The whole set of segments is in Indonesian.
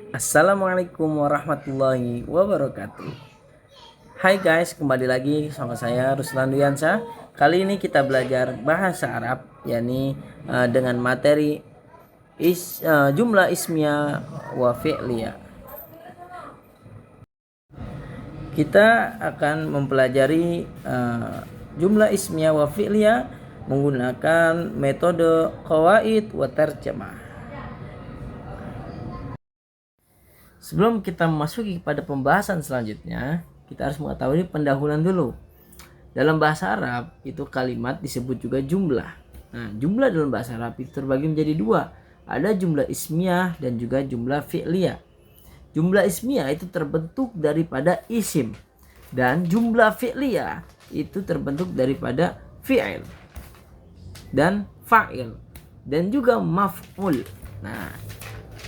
Assalamualaikum warahmatullahi wabarakatuh. Hai guys, kembali lagi sama saya Ruslan Duyansa. Kali ini kita belajar bahasa Arab, yakni dengan materi jumlah ismiyah wa fi'liyah. Kita akan mempelajari jumlah ismiyah wa fi'liyah menggunakan metode qawaid wa tarjamah. Sebelum kita memasuki pada pembahasan selanjutnya, kita harus mengetahui pendahuluan dulu. Dalam bahasa Arab itu kalimat disebut juga jumlah. Nah, jumlah dalam bahasa Arab itu terbagi menjadi dua. Ada jumlah ismiyah dan juga jumlah fi'liyah. Jumlah ismiyah itu terbentuk daripada isim, dan jumlah fi'liyah itu terbentuk daripada fi'il dan fa'il dan juga maf'ul. Nah,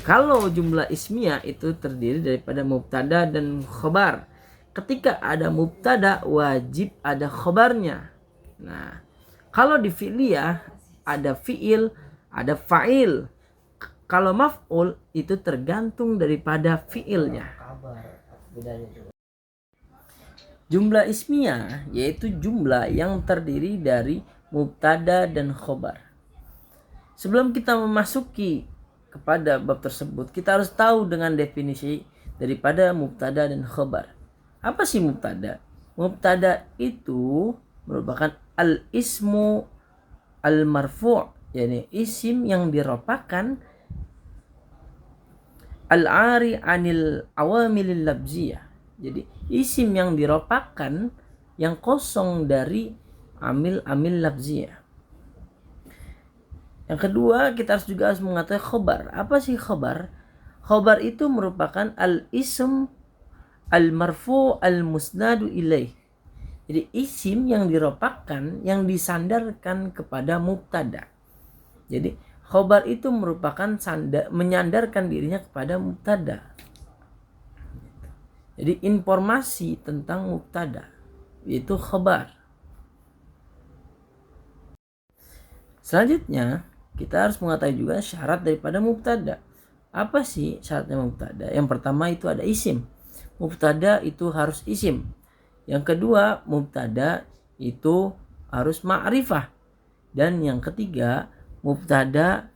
kalau jumlah ismiyah itu terdiri daripada mubtada dan khobar. Ketika ada mubtada wajib ada khobarnya. Nah, kalau di fi'liyah ada fi'il, ada fa'il. Kalau maf'ul itu tergantung daripada fi'ilnya. Jumlah ismiyah yaitu jumlah yang terdiri dari mubtada dan khobar. Sebelum kita memasuki kepada bab tersebut, kita harus tahu dengan definisi daripada mubtada dan khobar. Apa sih mubtada? Mubtada itu merupakan al-ismu al-marfu', yakni isim yang diropakan al-ari anil awamilil labziyah. Jadi isim yang diropakan yang kosong dari amil-amil labziyah. Yang kedua, kita juga harus mengetahui khobar. Apa sih khobar? Khobar itu merupakan al-ism al-marfu al-musnadu ilaih. Jadi isim yang diropakan, yang disandarkan kepada mubtada. Jadi khobar itu merupakan menyandarkan dirinya kepada mubtada. Jadi informasi tentang mubtada, yaitu khobar. Selanjutnya, kita harus mengetahui juga syarat daripada mubtada. Apa sih syaratnya mubtada? Yang pertama itu ada isim. Mubtada itu harus isim. Yang kedua, mubtada itu harus ma'rifah. Dan yang ketiga, mubtada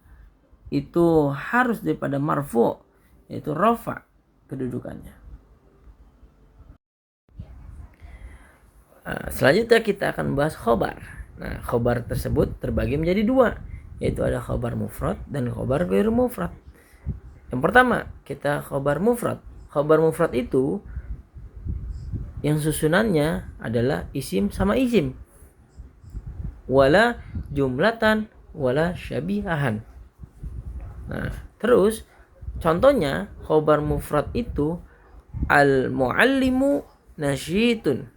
itu harus daripada marfu', yaitu rafa kedudukannya. Selanjutnya kita akan membahas khobar. Nah, khobar tersebut terbagi menjadi dua, yaitu ada khobar mufrad dan khobar ghairu mufrad. Yang pertama, kita khobar mufrad. Khobar mufrad itu yang susunannya adalah isim sama isim. Wala jumlatan wala syabihahan. Nah, terus contohnya khobar mufrad itu al-muallimu nasyitun.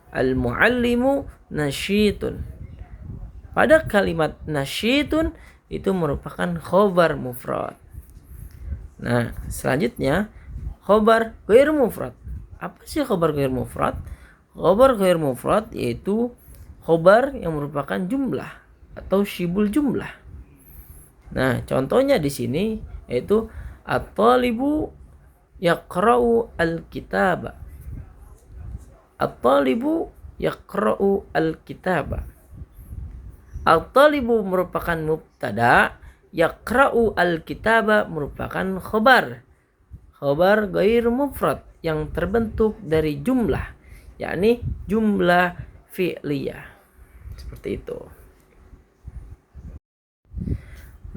Al-muallimu nasyitun. Pada kalimat nasyitun itu merupakan khobar mufrad. Nah, selanjutnya khobar ghair mufrad. Apa sih khobar ghair mufrad? Khobar ghair mufrad yaitu khobar yang merupakan jumlah atau syibul jumlah. Nah, contohnya di sini yaitu at-talibu yaqra'u al-kitaba. At-talibu yaqra'u al-kitaba. At-talibu merupakan mubtada, yaqra'u al-kitaba merupakan khobar. Khobar ghair mufrad yang terbentuk dari jumlah, yakni jumlah fi'liyah. Seperti itu.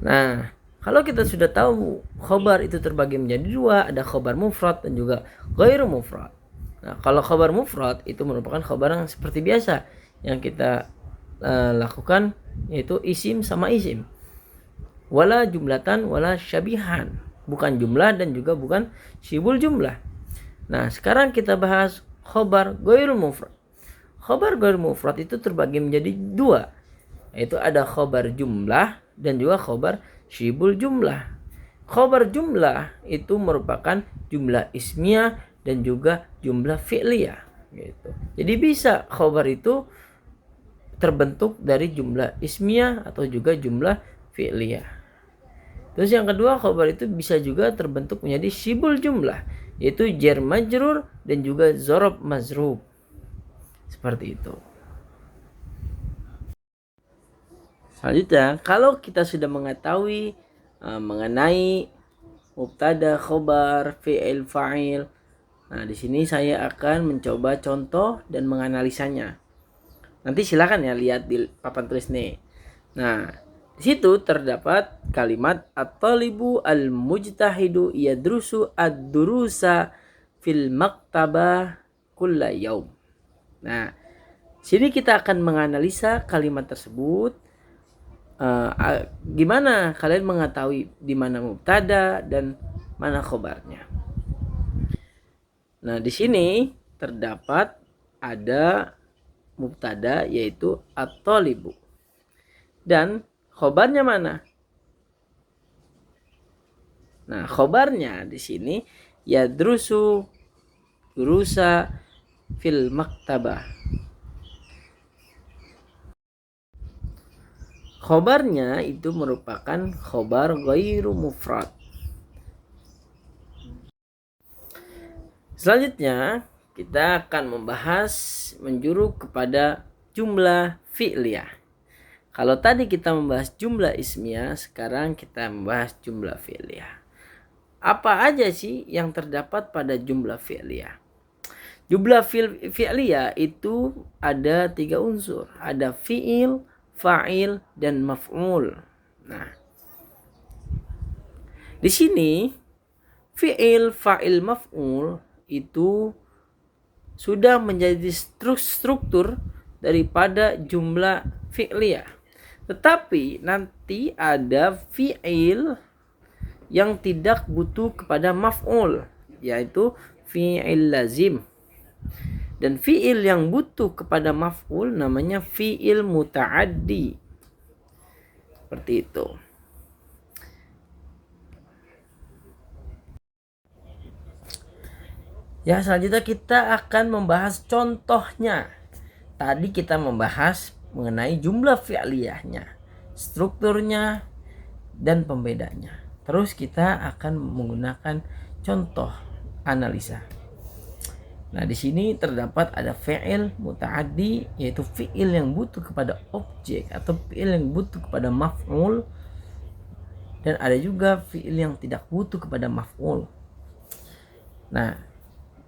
Nah, kalau kita sudah tahu khobar itu terbagi menjadi dua, ada khobar mufrad dan juga ghairu mufrad. Nah, kalau khobar mufrad itu merupakan khobar yang seperti biasa yang kita lakukan, yaitu isim sama isim. Wala jumlatan wala syabihan. Bukan jumlah dan juga bukan syibul jumlah. Nah, sekarang kita bahas khobar ghairu mufrad. Khobar ghairu mufrad itu terbagi menjadi dua, yaitu ada khobar jumlah dan juga khobar syibul jumlah. Khobar jumlah itu merupakan jumlah ismiyah dan juga jumlah fi'liyah gitu. Jadi bisa khobar itu terbentuk dari jumlah ismiyah atau juga jumlah fi'liyah. Terus yang kedua, khobar itu bisa juga terbentuk menjadi sibul jumlah, yaitu jar majrur dan juga zorob mazrub. Seperti itu. Selanjutnya, kalau kita sudah mengetahui mengenai mubtada, khobar, fi'il, fa'il, nah di sini saya akan mencoba contoh dan menganalisanya. Nanti silakan ya lihat di papan tulis nih. Nah, di situ terdapat kalimat at-talibu al-mujtahidu yadrusu ad-durusa fil maktabah kulla yaum. Nah, sini kita akan menganalisa kalimat tersebut. Gimana kalian mengetahui di mana mubtada dan mana khobarnya? Nah, di sini terdapat ada mubtada yaitu at-talibu. Dan khobarnya mana? Nah, khobarnya di sini yadrusu durusa fil maktabah. Khobarnya itu merupakan khobar ghairu mufrad. Selanjutnya kita akan membahas menjuru kepada jumlah fi'liyah. Kalau tadi kita membahas jumlah ismiyah, sekarang kita membahas jumlah fi'liyah. Apa aja sih yang terdapat pada jumlah fi'liyah? Jumlah fi'liyah itu ada 3 unsur. Ada fi'il, fa'il, dan maf'ul. Nah, di sini fi'il, fa'il, maf'ul itu sudah menjadi struktur daripada jumlah fi'liyah. Tetapi nanti ada fi'il yang tidak butuh kepada maf'ul, yaitu fi'il lazim. Dan fi'il yang butuh kepada maf'ul namanya fi'il muta'addi. Seperti itu. Ya, selanjutnya kita akan membahas contohnya. Tadi kita membahas mengenai jumlah fi'liyahnya, strukturnya, dan pembedanya. Terus kita akan menggunakan contoh analisa. Nah, di sini terdapat ada fi'il muta'addi, yaitu fi'il yang butuh kepada objek atau fi'il yang butuh kepada maf'ul, dan ada juga fi'il yang tidak butuh kepada maf'ul. Nah,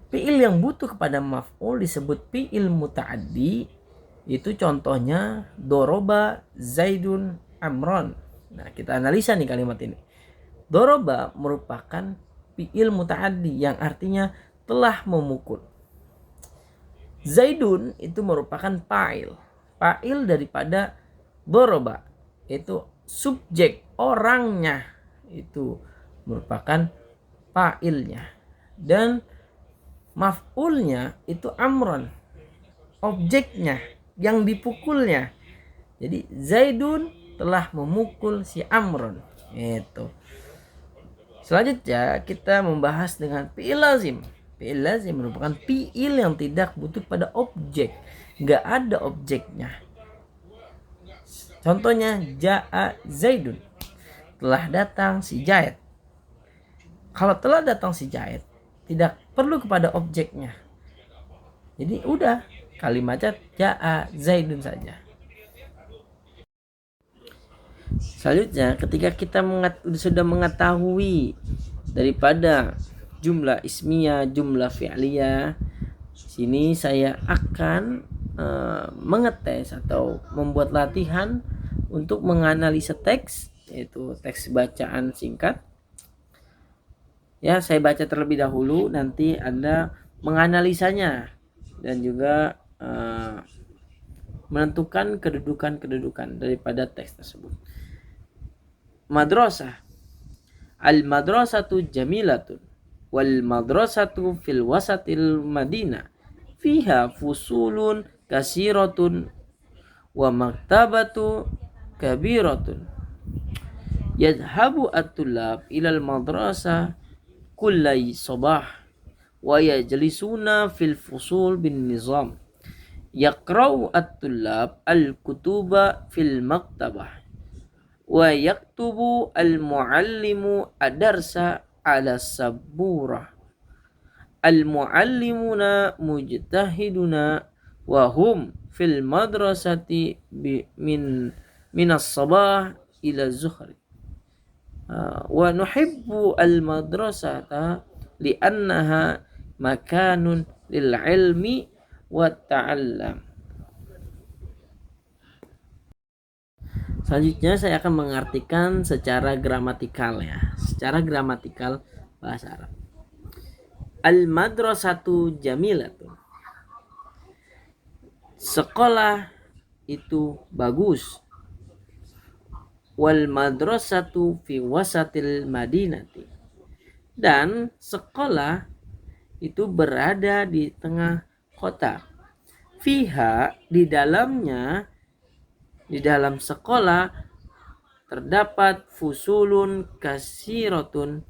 fi'il yang butuh kepada maf'ul disebut fi'il muta'addi. Itu contohnya doroba zaidun amron. Nah, kita analisa nih kalimat ini. Doroba merupakan fi'il muta'addi yang artinya telah memukul. Zaidun itu merupakan fa'il. Fa'il daripada doroba, itu subjek orangnya, itu merupakan fa'ilnya. Dan maf'ulnya itu amron, objeknya yang dipukulnya. Jadi Zaidun telah memukul si Amron. Itu. Selanjutnya kita membahas dengan fi'il lazim. Fi'il lazim merupakan fi'il yang tidak butuh pada objek, nggak ada objeknya. Contohnya ja'a Zaidun, telah datang si Zaid. Kalau telah datang si Zaid, tidak perlu kepada objeknya. Jadi udah kalimatnya ja'a Zaidun saja. Selanjutnya ketika kita sudah mengetahui daripada jumlah ismiyah, jumlah fi'liyah, sini saya akan mengetes atau membuat latihan untuk menganalisa teks, yaitu teks bacaan singkat. Ya, saya baca terlebih dahulu, nanti Anda menganalisanya dan juga menentukan kedudukan-kedudukan daripada teks tersebut. Madrasah. Al-madrasatu jamilatun wal madrasatu fil wasatil madinah fiha fusulun kasiratun wa maktabatu kabiratun yadhabu at-tullab ilal madrasah kullai sabah wa yajlisuna fil fusul bin nizam yaqra'u at-tullab al-kutuba fil maktabah wa yaktubu al-muallimu adarsa ala saburah. Al-muallimuna mujtahiduna wa hum fil madrasati minas sabah ila zuhri. Wa nuhibbu al-madrasata li'annaha makanun lil ilmi wa ta'allam. Selanjutnya saya akan mengartikan secara gramatikal ya, secara gramatikal bahasa Arab. Al-madrasatu jamilatun. Sekolah itu bagus. Wal madrasatu fi wasatil madinati. Dan sekolah itu berada di tengah kota. Fiha, di dalamnya, di dalam sekolah terdapat fusulun kasirotun,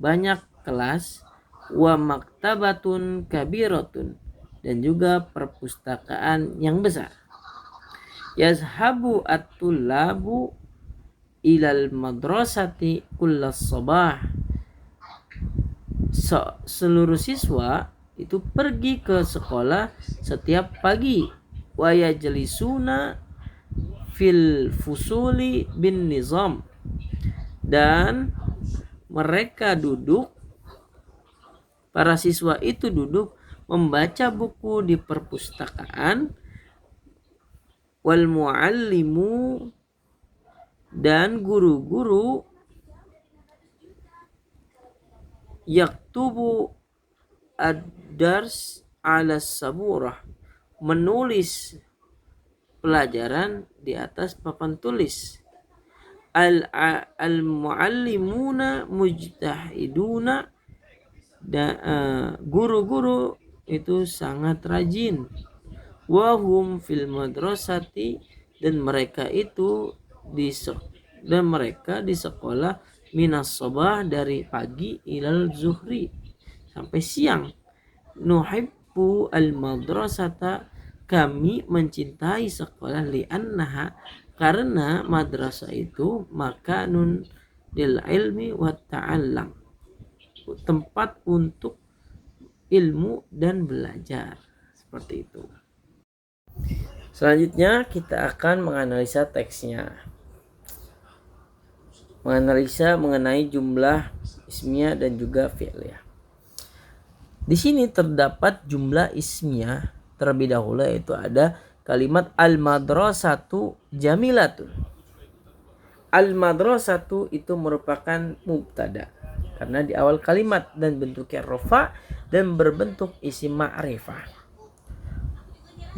banyak kelas, wa maktabatun kabiratun, dan juga perpustakaan yang besar. Yazhabu at-tullabu ilal madrasati kullas sabah. Seluruh siswa itu pergi ke sekolah setiap pagi. Wa yajlisuna fil fusuli bin nizam, dan mereka duduk, para siswa itu duduk membaca buku di perpustakaan. Wal muallimu, dan guru-guru, yaktubu ad-dars ala saburah, menulis pelajaran di atas papan tulis. Al-muallimuna mujtahiduna, dan guru-guru itu sangat rajin. Wahum fil madrasati, dan mereka itu di sekolah minas sabah, dari pagi, ilal zuhri, sampai siang. Nuhibbu al madrasata, kami mencintai sekolah, li'annaha, karena madrasah itu makanun lil ilmi wa ta'allam, tempat untuk ilmu dan belajar. Seperti itu. Selanjutnya kita akan menganalisa teksnya. Menganalisa mengenai jumlah ismiyah dan juga fi'liyah. Di sini terdapat jumlah ismiyah terlebih dahulu, yaitu ada kalimat al-madrasatu jamilatun. Al-madrasatu itu merupakan mubtada karena di awal kalimat dan bentuknya rafa dan berbentuk isim ma'rifah.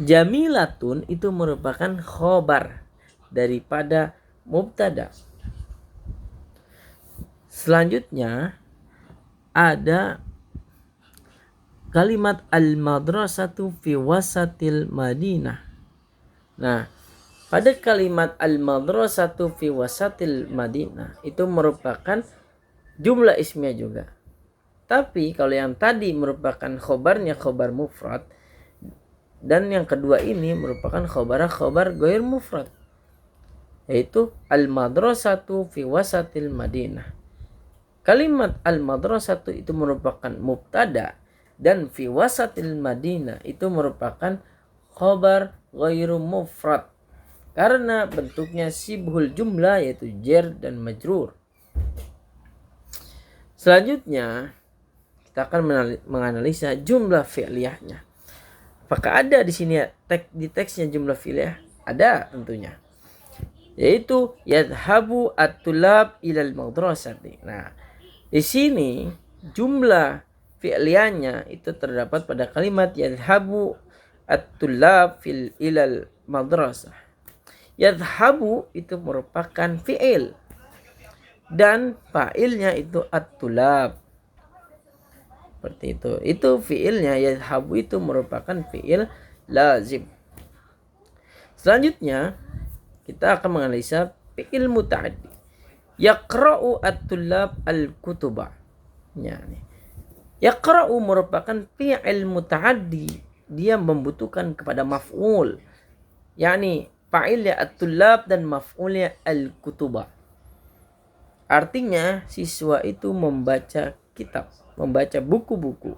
Jamilatun itu merupakan khobar daripada mubtada. Selanjutnya ada kalimat al-madrasatu fi wasatil madinah. Nah, pada kalimat al-madrasatu fi wasatil madinah itu merupakan jumlah ismiyah juga. Tapi kalau yang tadi merupakan khobarnya khobar mufrad, dan yang kedua ini merupakan khobar ghair mufrad, yaitu al-madrasatu fi wasatil madinah. Kalimat al-madrasatu itu merupakan mubtada, dan fi wasatil madinah itu merupakan khobar ghairu mufrad karena bentuknya sibhul jumlah, yaitu jar dan majrur. Selanjutnya kita akan menganalisa jumlah fi'liyahnya. Apakah ada di sini di teksnya jumlah fi'liyah? Ada tentunya, yaitu yadhabu at-tulab ilal madrasati. Nah, di sini jumlah fi'liyahnya itu terdapat pada kalimat yadhabu at-tulab ilal madrasah. Yadhabu itu merupakan fi'il dan fa'ilnya itu at-tulab. Seperti itu. Itu fi'ilnya, yadhabu itu merupakan fi'il lazim. Selanjutnya kita akan menganalisa fi'il muta'addi. Yaqra'u at-tulab al-kutuba. Yaqra'u merupakan fi'il muta'addi, dia membutuhkan kepada maf'ul. Yani fa'ilnya at-tullab dan maf'ulnya al-kutuba. Artinya siswa itu membaca kitab, membaca buku-buku.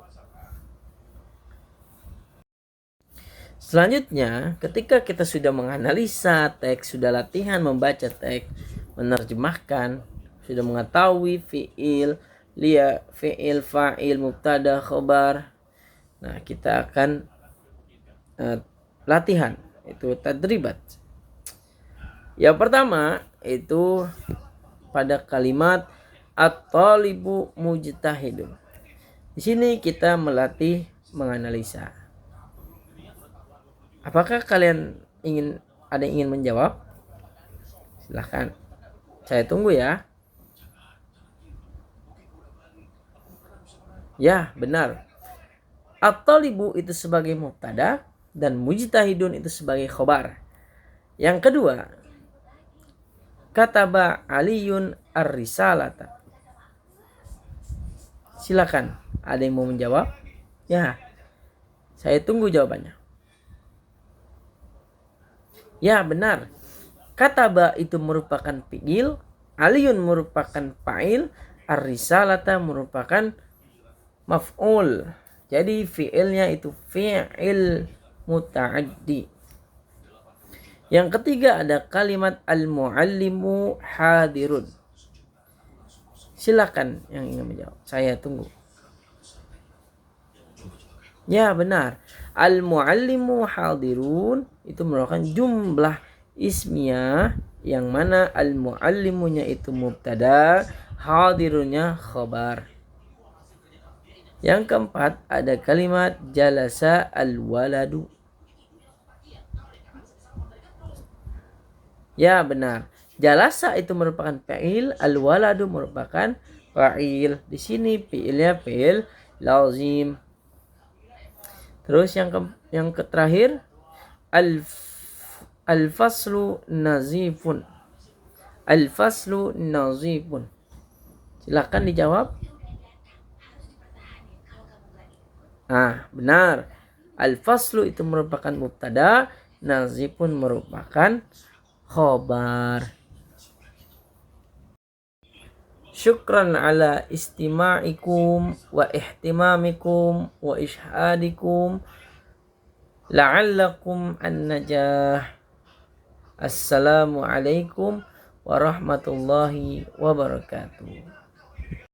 Selanjutnya, ketika kita sudah menganalisa teks, sudah latihan membaca teks, menerjemahkan, sudah mengetahui fiil, fiil, fa'il, mubtada, khobar. Nah, kita akan latihan, itu tadribat. Yang pertama itu pada kalimat at-talibu mujtahidun. Di sini kita melatih menganalisa. Apakah kalian ada yang ingin menjawab? Silahkan. Saya tunggu ya. Ya, benar. At-talibu itu sebagai mubtada dan mujtahidun itu sebagai khobar. Yang kedua, kataba Aliyun ar-risalata. Silakan. Ada yang mau menjawab? Ya. Saya tunggu jawabannya. Ya, benar. Kataba itu merupakan fi'il, Aliyun merupakan fa'il, ar-risalata merupakan maf'ul. Jadi fi'ilnya itu fi'il muta'addi. Yang ketiga ada kalimat al-muallimu hadirun. Silakan yang ingin menjawab. Saya tunggu. Ya, benar. Al-muallimu hadirun itu merupakan jumlah ismiyah yang mana al-muallimunya itu mubtada, hadirunnya khabar. Yang keempat ada kalimat jalasa al-waladu. Ya, benar. Jalasa itu merupakan fa'il, al-waladu merupakan fa'il. Di sini fi'ilnya fi'il lazim. Terus yang terakhir al-faslu nazifun. Al-faslu nazifun. Silakan dijawab. Benar. Al-faslu itu merupakan mubtada, nazifun merupakan khobar. Syukran ala istima'ikum wa ihtimamikum wa ishadikum la'allakum an-najah. Assalamualaikum warahmatullahi wabarakatuh.